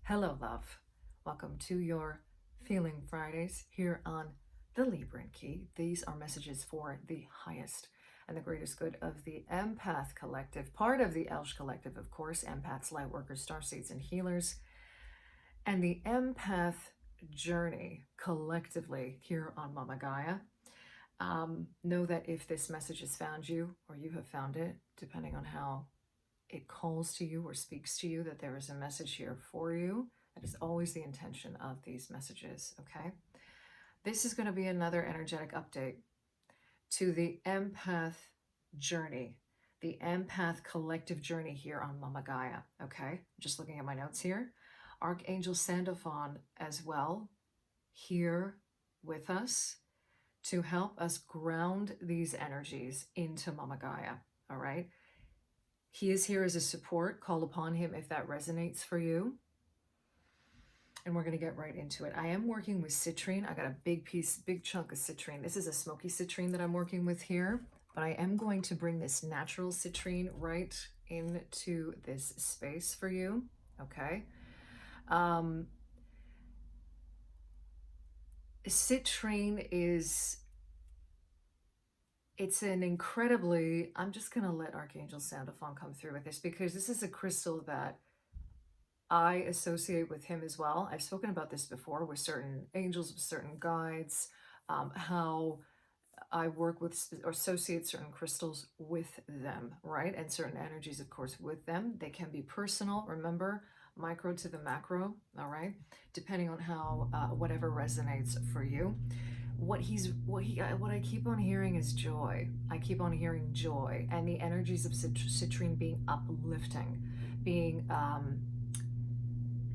Hello, love. Welcome to your Feeling Fridays here on the Libran Key. These are messages for the highest and the greatest good of the Empath Collective, part of the Elsh Collective, of course, Empaths, Lightworkers, Starseeds, and Healers, and the Empath Journey collectively here on Mama Gaia. Know that if this message has found you or you have found it, depending on how it calls to you or speaks to you, that there is a message here for you. That is always the intention of these messages, okay? This is going to be another energetic update to the Empath Journey, the Empath Collective Journey here on Mama Gaia, okay? Just looking at my notes here. Archangel Sandalphon as well here with us to help us ground these energies into Mama Gaia, all right? He is here as a support. Call upon him if that resonates for you. And we're going to get right into it. I am working with citrine. I got a big chunk of citrine. This is a smoky citrine that I'm working with here. But I am going to bring this natural citrine right into this space for you. Okay. Citrine is... It's an incredibly, I'm just going to let Archangel Sandalphon come through with this because this is a crystal that I associate with him as well. I've spoken about this before with certain angels, with certain guides, how I work with or associate certain crystals with them, right? And certain energies, of course, with them. They can be personal, remember, micro to the macro, all right? Depending on how, whatever resonates for you. What I keep on hearing is joy. I keep on hearing joy and the energies of citrine being uplifting, being,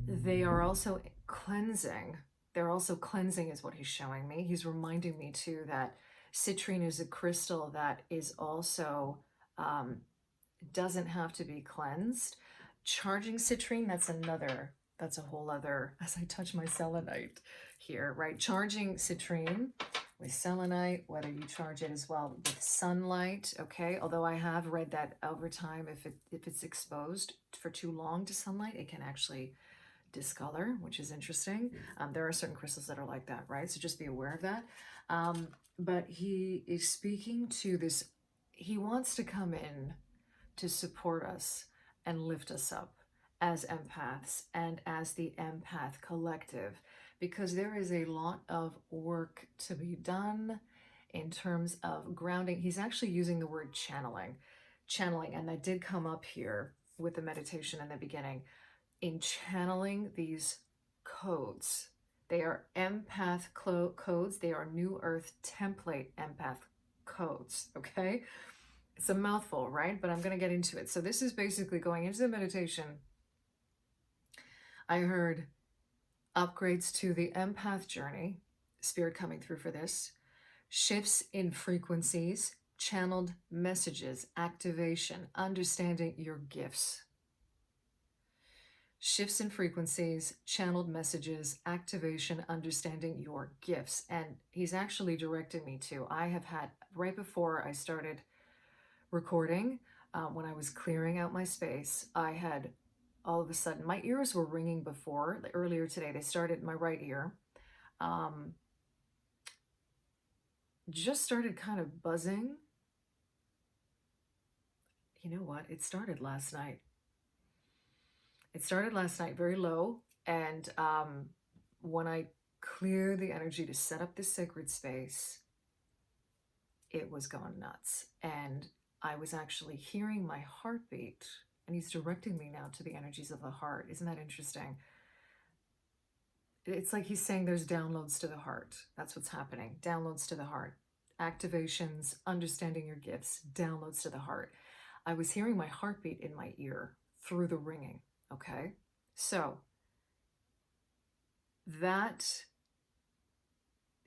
they are also cleansing. They're also cleansing is what he's showing me. He's reminding me too that citrine is a crystal that is also, doesn't have to be cleansed. Charging citrine, that's a whole other, as I touch my selenite here, right? Charging citrine with selenite, whether you charge it as well with sunlight, okay? Although I have read that over time, if it's exposed for too long to sunlight, it can actually discolor, which is interesting. There are certain crystals that are like that, right? So just be aware of that. But he is speaking to this, he wants to come in to support us and lift us up as empaths and as the Empath Collective, because there is a lot of work to be done in terms of grounding. He's actually using the word channeling, and that did come up here with the meditation in the beginning, in channeling these codes. They are empath codes. They are New Earth template empath codes, okay? It's a mouthful, right? But I'm going to get into it. So this is basically going into the meditation. I heard upgrades to the Empath Journey, spirit coming through for this, shifts in frequencies, channeled messages, activation, understanding your gifts. Shifts in frequencies, channeled messages, activation, understanding your gifts. And he's actually directed me to, I have had, right before I started recording, when I was clearing out my space, I had all of a sudden, my ears were ringing before, earlier today, they started, my right ear, just started kind of buzzing. You know what? It started last night. It started last night very low. And when I cleared the energy to set up this sacred space, it was going nuts. And I was actually hearing my heartbeat. And he's directing me now to the energies of the heart. Isn't that interesting? It's like he's saying there's downloads to the heart. That's what's happening. Downloads to the heart. Activations, understanding your gifts, downloads to the heart. I was hearing my heartbeat in my ear through the ringing. Okay? So that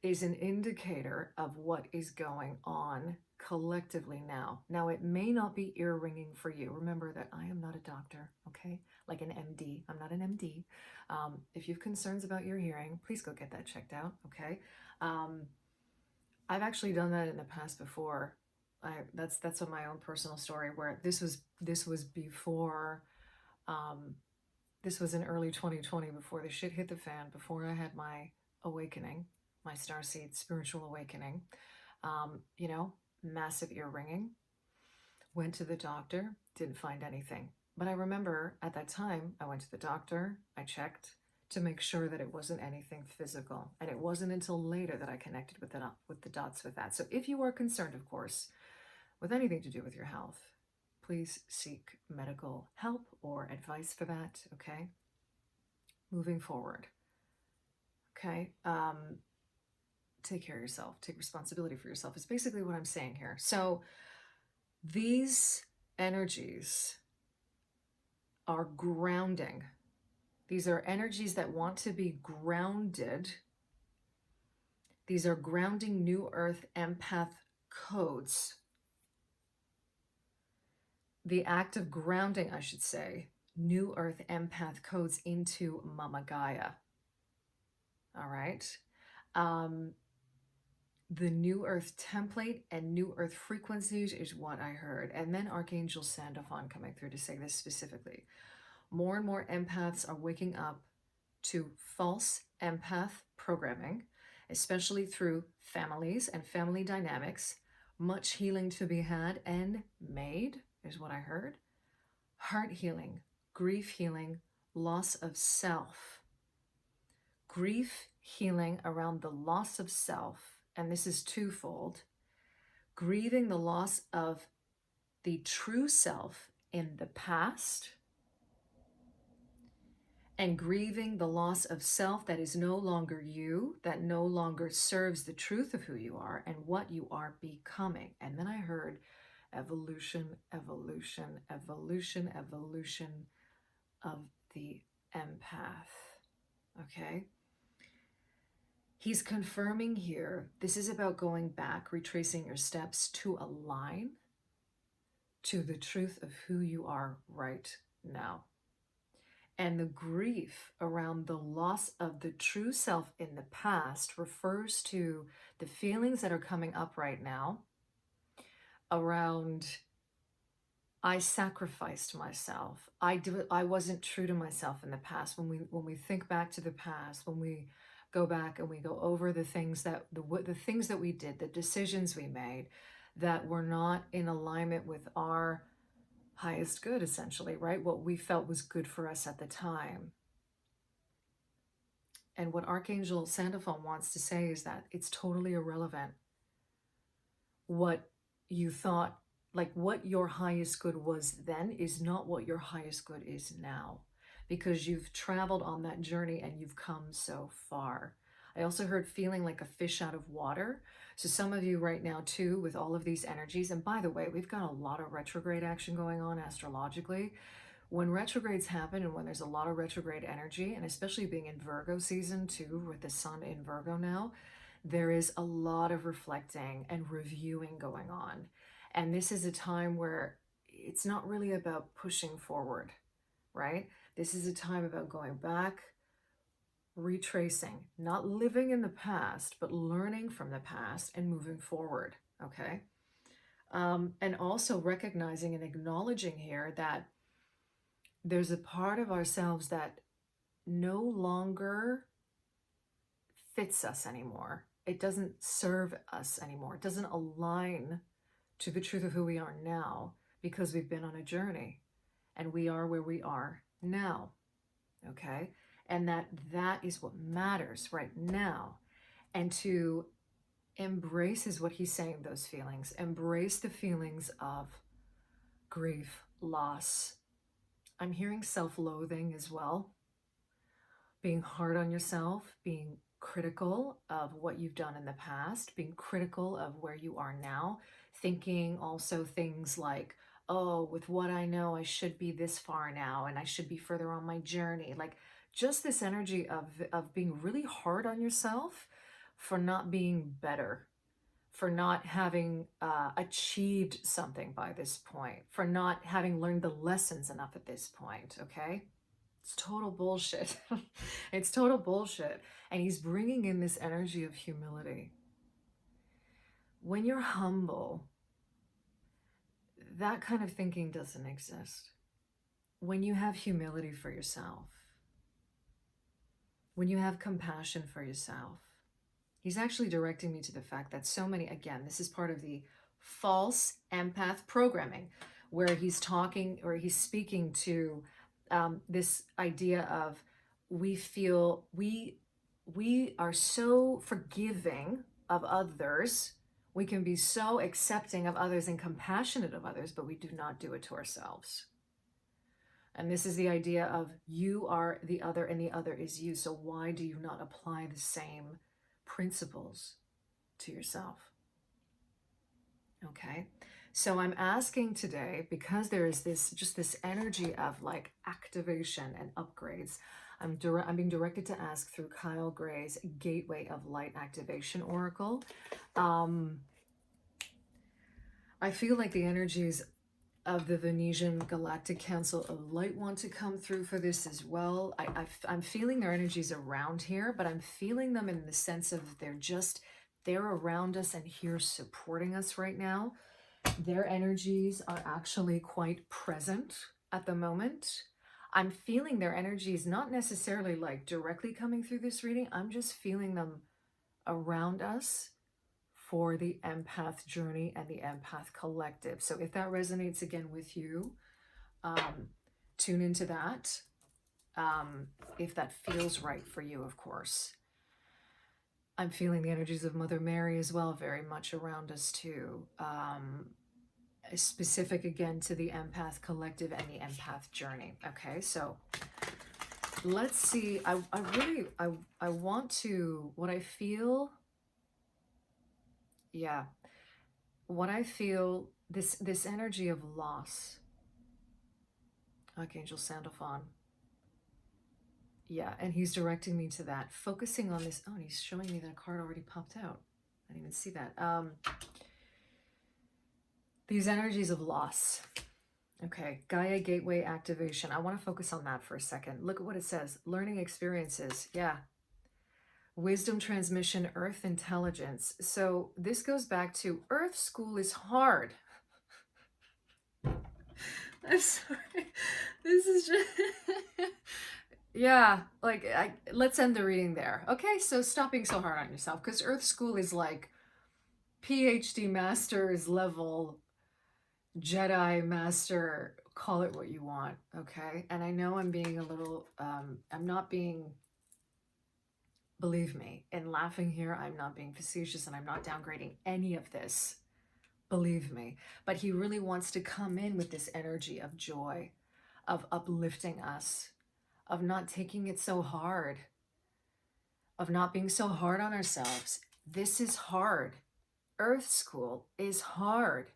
is an indicator of what is going on collectively now. Now, it may not be ear ringing for you. Remember that I am not a doctor, okay? Like an MD. I'm not an MD. If you have concerns about your hearing, please go get that checked out, okay? I've actually done that in the past before. That's on my own personal story, where this was before this was in early 2020, before the shit hit the fan, before I had my awakening, my starseed spiritual awakening. You know, massive ear ringing. Went to the doctor, didn't find anything. But I remember at that time, I went to the doctor, I checked to make sure that it wasn't anything physical. And it wasn't until later that I connected with the dots with that. So if you are concerned, of course, with anything to do with your health, please seek medical help or advice for that, okay? Moving forward, okay? Take care of yourself, take responsibility for yourself is basically what I'm saying here. So these energies are grounding. These are energies that want to be grounded. These are grounding New Earth empath codes. The act of grounding, I should say, New Earth empath codes into Mama Gaia. All right. The New Earth template and New Earth frequencies is what I heard. And then Archangel Sandalphon coming through to say this specifically. More and more empaths are waking up to false empath programming, especially through families and family dynamics. Much healing to be had and made is what I heard. Heart healing, grief healing, loss of self. Grief healing around the loss of self, and this is twofold. Grieving the loss of the true self in the past, and grieving the loss of self that is no longer you, that no longer serves the truth of who you are and what you are becoming. And then I heard evolution, evolution, evolution, evolution of the empath. Okay? He's confirming here, this is about going back, retracing your steps to align to the truth of who you are right now. And the grief around the loss of the true self in the past refers to the feelings that are coming up right now around, I sacrificed myself. I wasn't true to myself in the past. When we think back to the past, when we go back and we go over the things that the things that we did, the decisions we made that were not in alignment with our highest good, essentially, right? What we felt was good for us at the time. And what Archangel Sandalphon wants to say is that it's totally irrelevant what you thought, like what your highest good was then is not what your highest good is now, because you've traveled on that journey and you've come so far. I also heard feeling like a fish out of water. So some of you right now too, with all of these energies, and by the way, we've got a lot of retrograde action going on astrologically. When retrogrades happen and when there's a lot of retrograde energy, and especially being in Virgo season too, with the sun in Virgo now, there is a lot of reflecting and reviewing going on. And this is a time where it's not really about pushing forward, right? This is a time about going back, retracing, not living in the past, but learning from the past and moving forward, okay? And also recognizing and acknowledging here that there's a part of ourselves that no longer fits us anymore. It doesn't serve us anymore. It doesn't align to the truth of who we are now, because we've been on a journey and we are where we are now, okay? And that is what matters right now. And to embrace is what he's saying, those feelings. Embrace the feelings of grief, loss. I'm hearing self-loathing as well. Being hard on yourself, being critical of what you've done in the past, being critical of where you are now, thinking also things like, oh, with what I know, I should be this far now and I should be further on my journey. Like just this energy of being really hard on yourself for not being better, for not having achieved something by this point, for not having learned the lessons enough at this point, okay? It's total bullshit. It's total bullshit. And he's bringing in this energy of humility. When you're humble, that kind of thinking doesn't exist. When you have humility for yourself, when you have compassion for yourself, he's actually directing me to the fact that so many, again, this is part of the false empath programming, where he's talking or he's speaking to this idea of we are so forgiving of others, we can be so accepting of others and compassionate of others, but we do not do it to ourselves. And this is the idea of you are the other and the other is you. So why do you not apply the same principles to yourself? Okay. So I'm asking today, because there is this energy of like activation and upgrades, I'm being directed to ask through Kyle Gray's Gateway of Light Activation Oracle. I feel like the energies of the Venetian Galactic Council of Light want to come through for this as well. I'm feeling their energies around here, but I'm feeling them in the sense of they're around us and here supporting us right now. Their energies are actually quite present at the moment. I'm feeling their energies not necessarily like directly coming through this reading. I'm just feeling them around us for the empath journey and the empath collective. So if that resonates again with you, tune into that. If that feels right for you, of course. I'm feeling the energies of Mother Mary as well, very much around us too. Specific again to the empath collective and the empath journey. Okay, so let's see. I want to, what I feel, yeah, what I feel, this energy of loss. Archangel Sandalphon. Yeah, and he's directing me to that, focusing on this. Oh, and he's showing me that a card already popped out. I didn't even see that. These energies of loss. Okay, Gaia Gateway Activation. I want to focus on that for a second. Look at what it says. Learning experiences. Yeah. Wisdom transmission, Earth intelligence. So this goes back to Earth school is hard. I'm sorry. This is just... yeah, like, let's end the reading there. Okay, so stop being so hard on yourself, because Earth school is like PhD master's level, Jedi master, call it what you want, okay? And I know I'm being a little, I'm not being, believe me, in laughing here, I'm not being facetious and I'm not downgrading any of this, believe me. But he really wants to come in with this energy of joy, of uplifting us, of not taking it so hard, of not being so hard on ourselves. This is hard. Earth school is hard.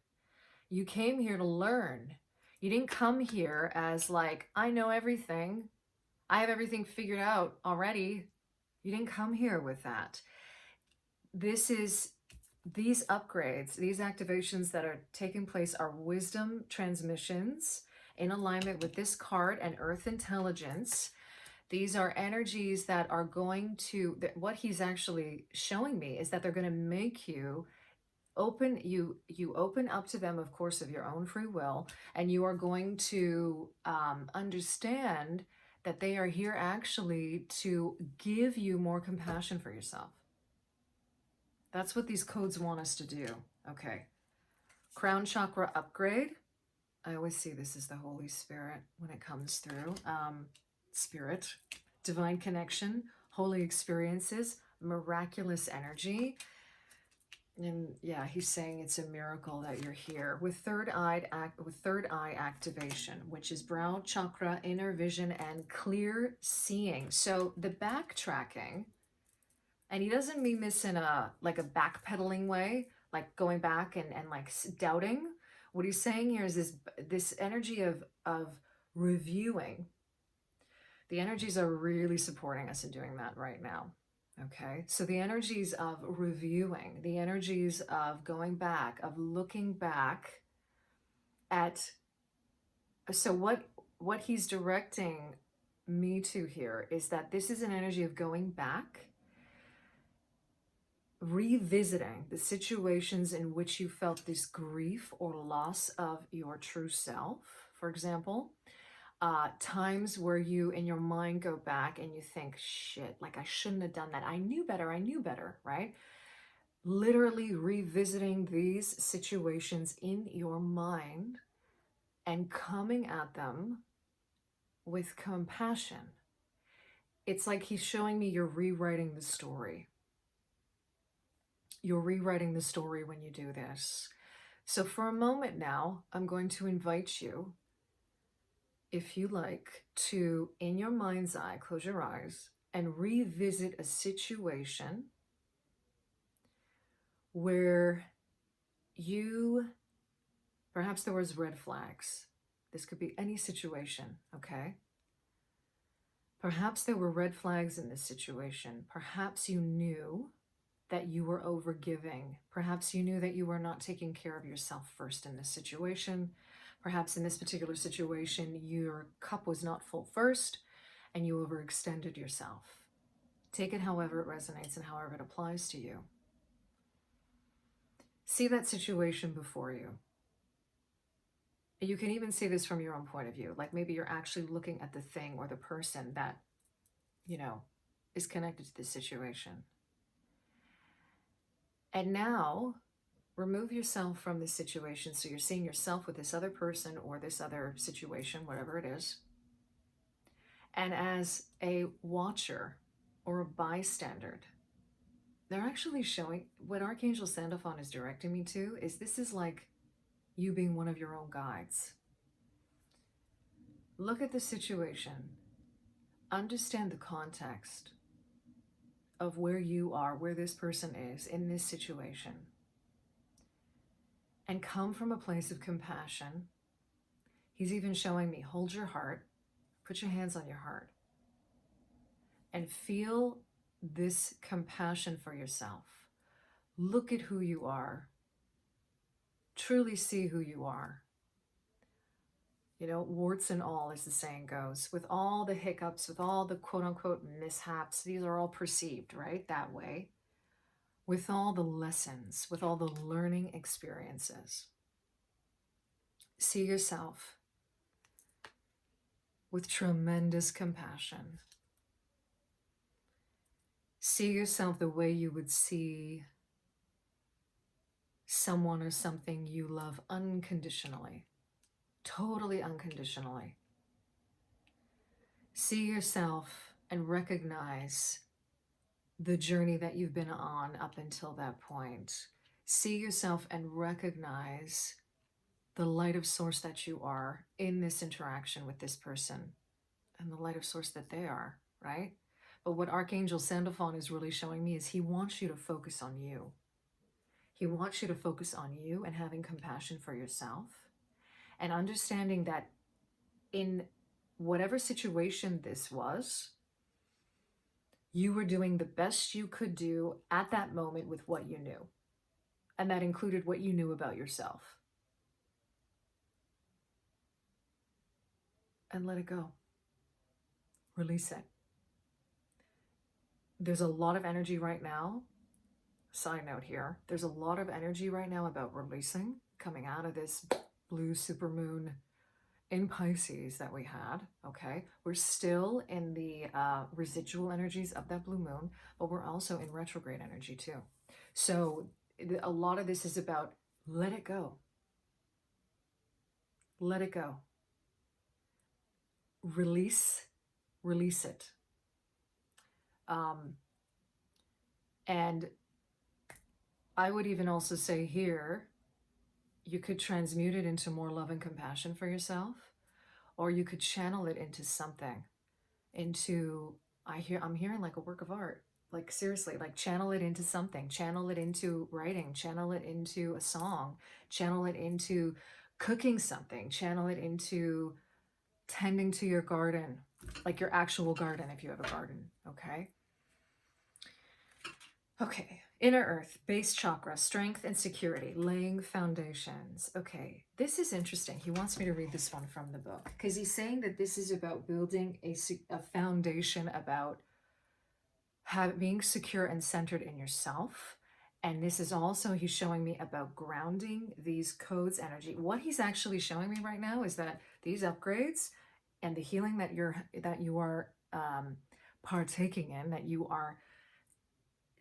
You came here to learn. You didn't come here as like, I know everything. I have everything figured out already. You didn't come here with that. These upgrades, these activations that are taking place are wisdom transmissions in alignment with this card and Earth intelligence. These are energies that are going to, what he's actually showing me is that they're going to make you open, you open up to them, of course, of your own free will, and you are going to understand that they are here actually to give you more compassion for yourself. That's what these codes want us to do. Okay. Crown chakra upgrade. I always see this as the Holy Spirit when it comes through. Spirit, divine connection, holy experiences, miraculous energy. And yeah, he's saying it's a miracle that you're here with third eye activation, which is brow chakra, inner vision, and clear seeing. So the backtracking, and he doesn't mean this in a backpedaling way, like going back and like doubting. What he's saying here is this energy of reviewing. The energies are really supporting us in doing that right now. Okay, so the energies of reviewing, the energies of going back, of looking back at, so what he's directing me to here is that this is an energy of going back, revisiting the situations in which you felt this grief or loss of your true self, for example. times where you in your mind go back and you think, shit, like I shouldn't have done that. I knew better, right? Literally revisiting these situations in your mind and coming at them with compassion. It's like he's showing me you're rewriting the story. You're rewriting the story when you do this. So for a moment now, I'm going to invite you, if you like, to, in your mind's eye, close your eyes and revisit a situation where perhaps there was red flags. This could be any situation, okay? Perhaps there were red flags in this situation. Perhaps you knew that you were overgiving. Perhaps you knew that you were not taking care of yourself first in this situation. Perhaps in this particular situation, your cup was not full first and you overextended yourself. Take it however it resonates and however it applies to you. See that situation before you. You can even see this from your own point of view. Like maybe you're actually looking at the thing or the person that, is connected to this situation. And now remove yourself from this situation. So you're seeing yourself with this other person or this other situation, whatever it is. And as a watcher or a bystander, they're actually showing what Archangel Sandalphon is directing me to is this is like you being one of your own guides. Look at the situation. Understand the context of where you are, where this person is in this situation. And come from a place of compassion. He's even showing me, hold your heart, put your hands on your heart, and feel this compassion for yourself. Look at who you are. Truly see who you are. Warts and all, as the saying goes, with all the hiccups, with all the quote unquote mishaps, these are all perceived, right? That way. With all the lessons, with all the learning experiences. See yourself with tremendous compassion. See yourself the way you would see someone or something you love unconditionally, totally unconditionally. See yourself and recognize the journey that you've been on up until that point. See yourself and recognize the light of source that you are in this interaction with this person and the light of source that they are, right? But what Archangel Sandalphon is really showing me is he wants you to focus on you. He wants you to focus on you and having compassion for yourself and understanding that in whatever situation this was, you were doing the best you could do at that moment with what you knew. And that included what you knew about yourself. And let it go. Release it. There's a lot of energy right now. Side note here, there's a lot of energy right now about releasing, coming out of this blue supermoon in Pisces that we had, okay? We're still in the residual energies of that blue moon, but we're also in retrograde energy too. So a lot of this is about let it go. Let it go. Release it. And I would even also say here, you could transmute it into more love and compassion for yourself, or you could channel it into something, I'm hearing like a work of art, like seriously, like channel it into something, channel it into writing, channel it into a song, channel it into cooking something, channel it into tending to your garden, like your actual garden if you have a garden, okay? Okay, inner earth, base chakra, strength and security, laying foundations. Okay, this is interesting. He wants me to read this one from the book because he's saying that this is about building a foundation about being secure and centered in yourself. And this is also, he's showing me about grounding these codes energy. What he's actually showing me right now is that these upgrades and the healing that you are partaking in, that you are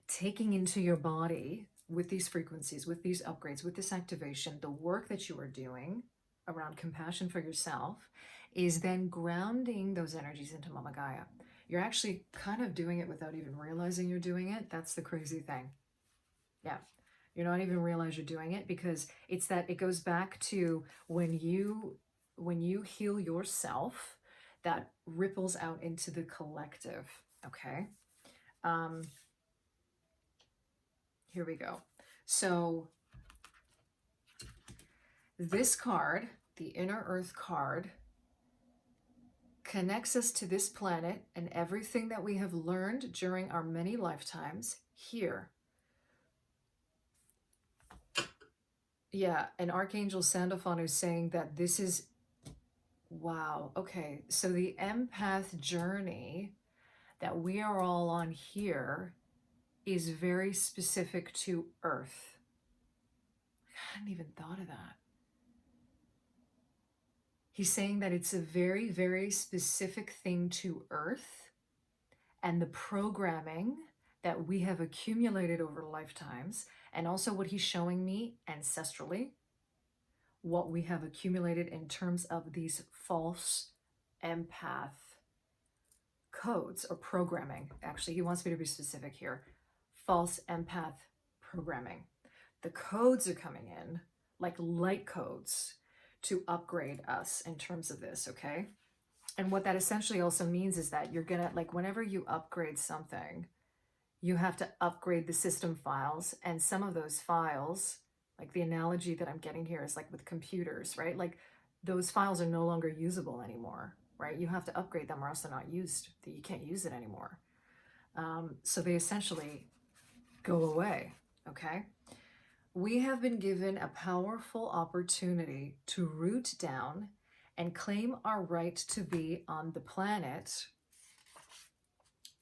taking into your body with these frequencies, with these upgrades, with this activation, the work that you are doing around compassion for yourself is then grounding those energies into Mama Gaia. You're actually kind of doing it without even realizing you're doing it. That's the crazy thing. Yeah. You're not even realize you're doing it, because it's that it goes back to when you heal yourself, that ripples out into the collective. Okay. Here we go. So this card, the Inner Earth card, connects us to this planet and everything that we have learned during our many lifetimes here. Yeah, and Archangel Sandalphon is saying that this is, wow, okay. So the empath journey that we are all on here is very specific to Earth. I hadn't even thought of that. He's saying that it's a very, very specific thing to Earth, and the programming that we have accumulated over lifetimes, and also what he's showing me ancestrally, what we have accumulated in terms of these false empath codes or programming. Actually, he wants me to be specific here. False empath programming. The codes are coming in like light codes to upgrade us in terms of this, okay? And what that essentially also means is that you're gonna, like, whenever you upgrade something, you have to upgrade the system files, and some of those files, like the analogy that I'm getting here is like with computers, right? Like those files are no longer usable anymore, right? You have to upgrade them or else they're not used. You can't use it anymore. So they essentially go away, okay? We have been given a powerful opportunity to root down and claim our right to be on the planet,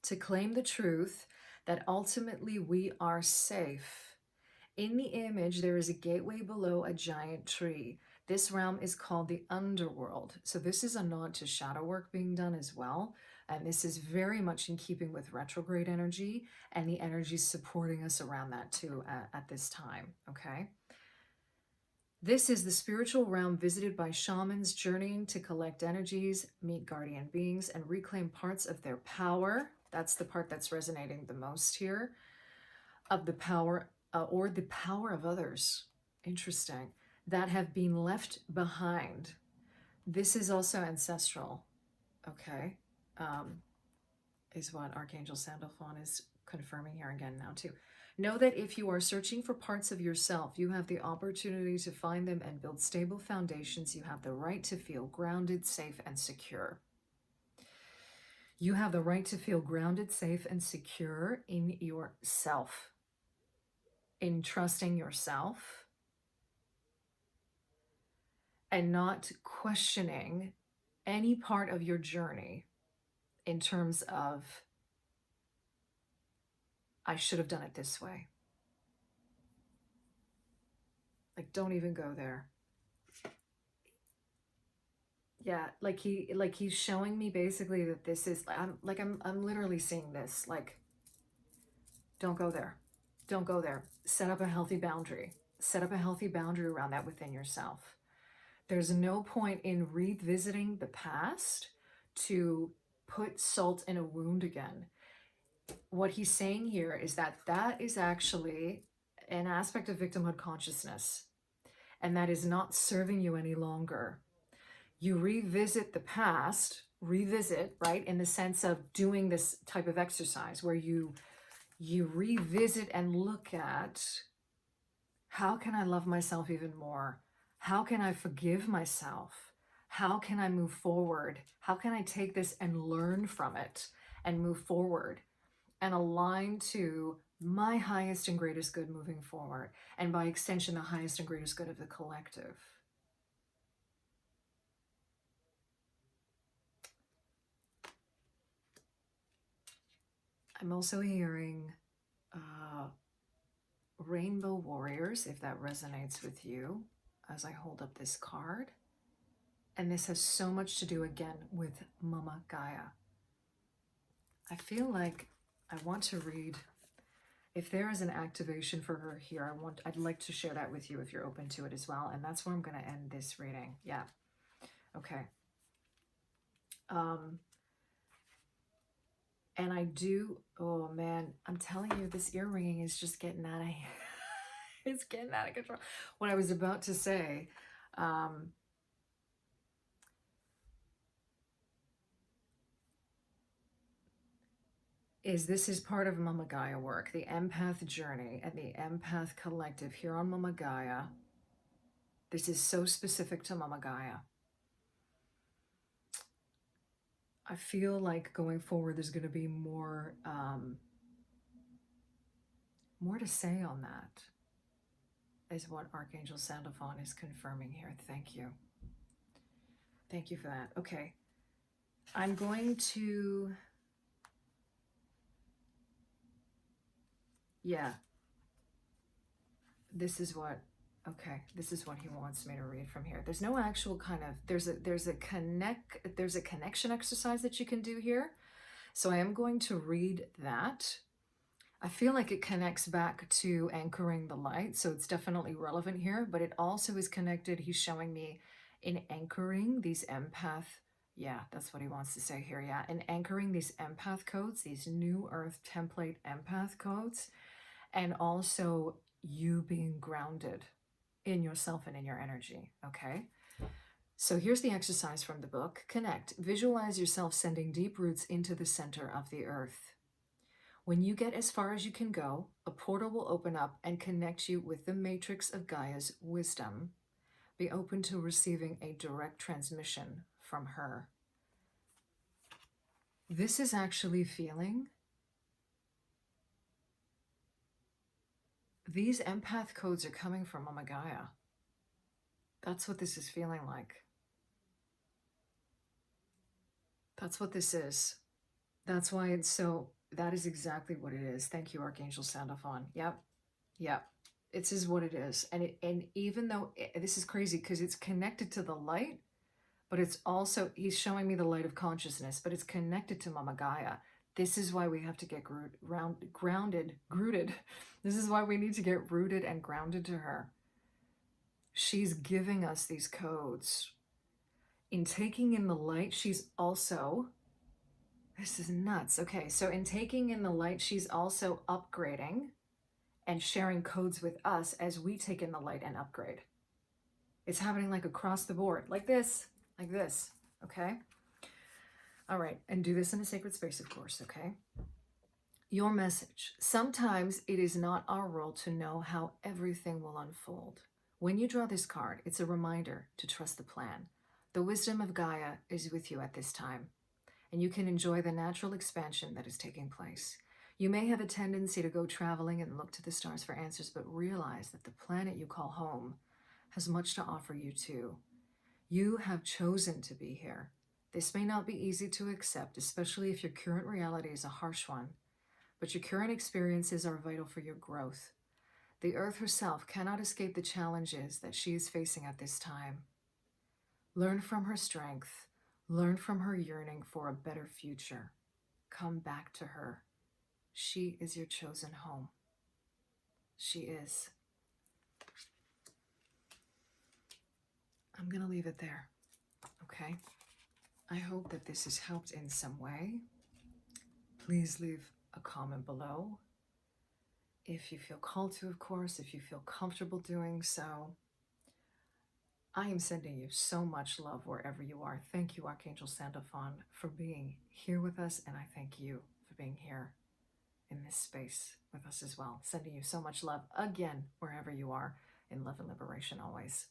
to claim the truth that ultimately we are safe. In the image, there is a gateway below a giant tree. This realm is called the underworld. So this is a nod to shadow work being done as well. And this is very much in keeping with retrograde energy and the energies supporting us around that too at this time, okay? This is the spiritual realm visited by shamans journeying to collect energies, meet guardian beings, and reclaim parts of their power. That's the part that's resonating the most here, of the power or the power of others. Interesting. That have been left behind. This is also ancestral, okay? Is what Archangel Sandalphon is confirming here again now too. Know that if you are searching for parts of yourself, you have the opportunity to find them and build stable foundations. You have the right to feel grounded, safe, and secure. You have the right to feel grounded, safe, and secure in yourself, in trusting yourself, and not questioning any part of your journey in terms of, I should have done it this way. Like, don't even go there. Yeah, like he's showing me basically that this is, I'm literally seeing this, like, don't go there. Don't go there. Set up a healthy boundary. Set up a healthy boundary around that within yourself. There's no point in revisiting the past to put salt in a wound again. What he's saying here is that that is actually an aspect of victimhood consciousness, and that is not serving you any longer. You revisit the past, right, in the sense of doing this type of exercise where you revisit and look at, how can I love myself even more? How can I forgive myself? How can I move forward? How can I take this and learn from it and move forward and align to my highest and greatest good moving forward, and by extension, the highest and greatest good of the collective? I'm also hearing Rainbow Warriors, if that resonates with you, as I hold up this card. And this has so much to do again with Mama Gaia. I feel like I want to read, if there is an activation for her here, I'd like to share that with you if you're open to it as well. And that's where I'm going to end this reading. Yeah. Okay. And I do, oh man, I'm telling you, this ear ringing is just getting out of hand. It's getting out of control. What I was about to say, this is part of Mama Gaia work, the Empath Journey and the Empath Collective here on Mama Gaia. This is so specific to Mama Gaia. I feel like going forward, there's going to be more to say on that, is what Archangel Sandalphon is confirming here. Thank you. Thank you for that. Okay. I'm going to, yeah. This is what, okay, this is what he wants me to read from here. There's no actual kind of, there's a connection exercise that you can do here. So I am going to read that. I feel like it connects back to anchoring the light. So it's definitely relevant here, but it also is connected. He's showing me in anchoring these empath. Yeah, that's what he wants to say here. Yeah. In anchoring these empath codes, these new earth template empath codes, and also you being grounded in yourself and in your energy. Okay. So here's the exercise from the book. Connect. Visualize yourself sending deep roots into the center of the earth. When you get as far as you can go, a portal will open up and connect you with the matrix of Gaia's wisdom. Be open to receiving a direct transmission from her. This is actually feeling, these empath codes are coming from Mama Gaia. That's what this is feeling like. That's what this is. That's why it's so, that is exactly what it is. Thank you, Archangel Sandalphon. Yep. Yep. It is what it is. And even though this is crazy because it's connected to the light, but it's also, he's showing me the light of consciousness, but it's connected to Mama Gaia. This is why we have to get grounded. This is why we need to get rooted and grounded to her. She's giving us these codes. In taking in the light, she's also, this is nuts. Okay, so in taking in the light, she's also upgrading and sharing codes with us as we take in the light and upgrade. It's happening like across the board, like this, okay? All right, and do this in a sacred space, of course, okay? Your message. Sometimes it is not our role to know how everything will unfold. When you draw this card, it's a reminder to trust the plan. The wisdom of Gaia is with you at this time, and you can enjoy the natural expansion that is taking place. You may have a tendency to go traveling and look to the stars for answers, but realize that the planet you call home has much to offer you too. You have chosen to be here. This may not be easy to accept, especially if your current reality is a harsh one, but your current experiences are vital for your growth. The earth herself cannot escape the challenges that she is facing at this time. Learn from her strength. Learn from her yearning for a better future. Come back to her. She is your chosen home. She is. I'm going to leave it there. Okay? I hope that this has helped in some way. Please leave a comment below. If you feel called to, of course, if you feel comfortable doing so. I am sending you so much love wherever you are. Thank you, Archangel Sandalphon, for being here with us, and I thank you for being here in this space with us as well. Sending you so much love again, wherever you are, in love and liberation always.